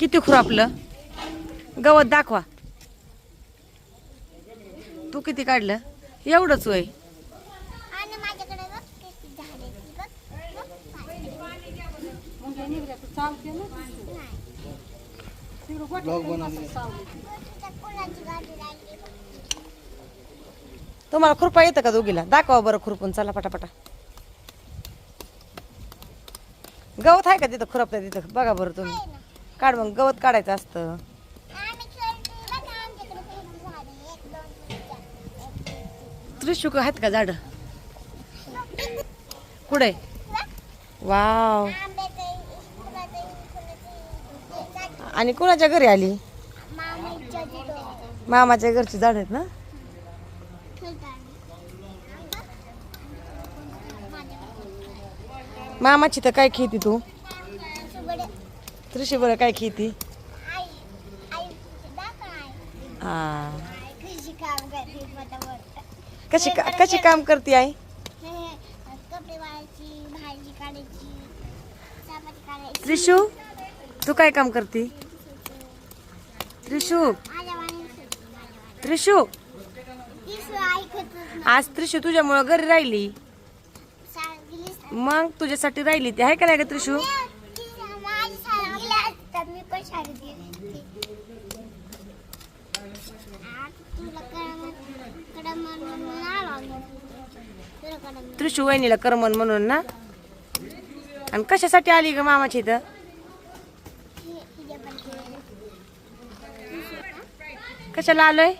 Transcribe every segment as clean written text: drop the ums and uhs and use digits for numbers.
किती खुरापलं गवत दाखवा. तू किती काढलं? एवढंच वय. तुम्हाला खुरपा येतं का दोघीला? दाखवा बरं खुरपून. चला पटापटा. गवत आहे का तिथं खुरपलं तिथं? बघा बरं तुम्ही. काढ मग. गवत काढायचं असतं. त्रिशूक आहेत का झाड? कुठे? वाव. आणि कोणाच्या घरी आली? मामाच्या घरची झाड आहेत ना? मामाची तर काय खेती तू? त्रिशी बरं काय खेती? हा. कशी काम करते आई? त्रिशू तू काय काम करते? त्रिशू त्रिशू आज त्रिशू तुझ्यामुळं घरी राहिली. मग तुझ्यासाठी राहिली ती आहे का नाही ग त्रिशू? त्रिशू वहिनीला करमन म्हणून ना. आणि कशासाठी आली ग मामाची इथं? कशाला आलोय?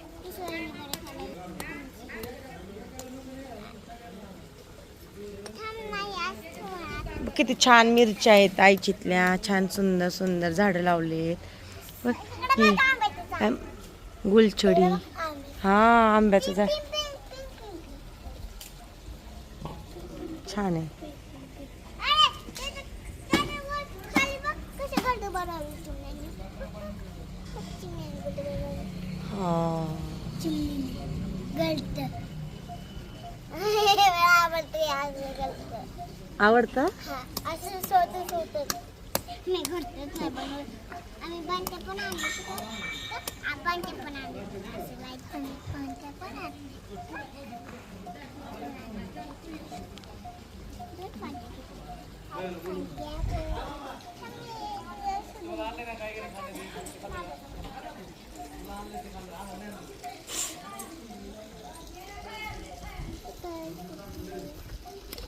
किती छान मिरच्या आहेत आईचितल्या. छान सुंदर सुंदर झाडं लावलेत. गुलछडी. हा आंब्याचं झाड छान आहे. आवडतं?